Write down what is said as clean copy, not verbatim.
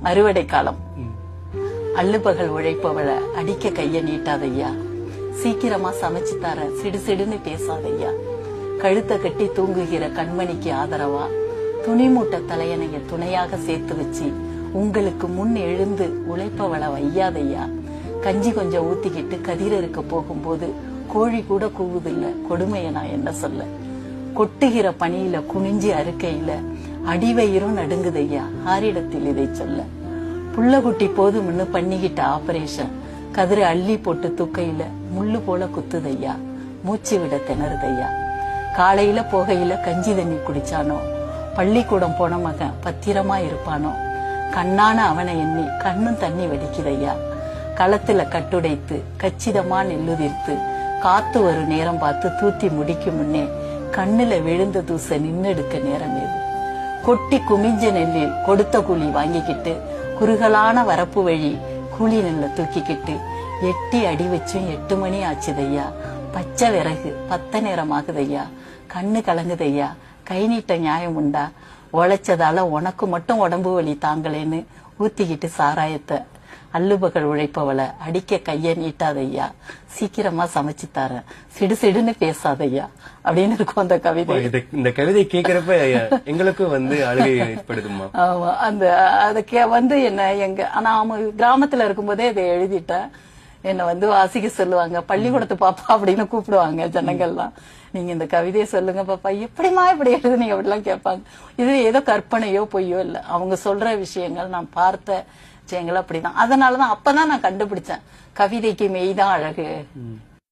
அறுவடை காலம். அள்ளுபகல் உழைப்பவள அடிக்க கைய நீட்டாதையா, சீக்கிரமா சமைச்சு தர சிடுசிடுன்னு பேசாதையா, கழுத்த கட்டி தூங்குகிற கண்மணிக்கு ஆதரவா துணி மூட்டை தலையணைய துணையாக சேர்த்து வச்சு உங்களுக்கு முன் எழுந்து உழைப்பவள வையாதையா, கஞ்சி கொஞ்சம் ஊத்திக்கிட்டு கதிரறுக்க போகும்போது கோழி கூட கூவுதில்ல, கொடுமைய நான் என்ன சொல்ல, கொட்டுகிற பணியில குனிஞ்சி அறுக்கையில அடிவயிரும் நடுங்குதையா, ஆரிடத்தில் இதை சொல்ல, புள்ளகுட்டி போதும்னு பண்ணிக்கிட்ட ஆபரேஷன் கதிர அள்ளி போட்டு தூக்கையில முள்ளு போல குத்துதையா, மூச்சு விட திணறுதையா, காலையில போகையில கஞ்சி தண்ணி குடிச்சானோ, பள்ளிக்கூடம் போன மகன் பத்திரமா இருப்பானோ, கண்ணான அவனை எண்ணி கண்ணும் தண்ணி வெடிக்குதையா, களத்துல கட்டுடைத்து கச்சிதமா நெல்லுதிர்த்து காத்து ஒரு நேரம் பார்த்து தூத்தி முடிக்கும் முன்னே கண்ணுல விழுந்த தூச நின்னெடுக்க நேரம் ஏது, கொட்டி குமிஞ்ச நெல்லில் கொடுத்த கூலி வாங்கிக்கிட்டு குறுகலான வரப்பு வழி கூலி நெல்ல தூக்கிக்கிட்டு எட்டி அடி வச்சும் 8 மணி ஆச்சுதையா, பச்சை விறகு 10 நேரம் ஆகுதையா, கண்ணு கலங்குதையா, கை நீட்ட நியாயம் உண்டா, உழைச்சதால உனக்கு மட்டும் உடம்பு வலி தாங்களேன்னு ஊத்திக்கிட்டு சாராயத்தை அள்ளுபகல் உழைப்பவள அடிக்க கைய நீட்டாதையா, சீக்கிரமா சமைச்சு தரேன் சிடுசிடுன்னு பேசாதையா அப்படின்னு இருக்கும் அந்த கவிதை. இந்த கவிதை கேக்குறப்ப எங்களுக்கும் அழுகை ஏற்படுதுமா. ஆமா, அந்த என்ன நான் கிராமத்துல இருக்கும்போதே இதை எழுதிட்டேன். என்ன வாசிக்க சொல்லுவாங்க, பள்ளிக்கூடத்து பாப்பா அப்படின்னு கூப்பிடுவாங்க ஜனங்கள்லாம். நீங்க இந்த கவிதையை சொல்லுங்க பாப்பா, எப்படிமா இப்படி எழுதுனீங்க அப்படிலாம் கேட்பாங்க. இது ஏதோ கற்பனையோ பொய்யோ இல்ல, அவங்க சொல்ற விஷயங்கள் நான் பார்த்த விஷயங்கள் அப்படிதான். அதனாலதான் அப்பதான் நான் கண்டுபிடிச்சேன் கவிதைக்கு மெய்தான் அழகு,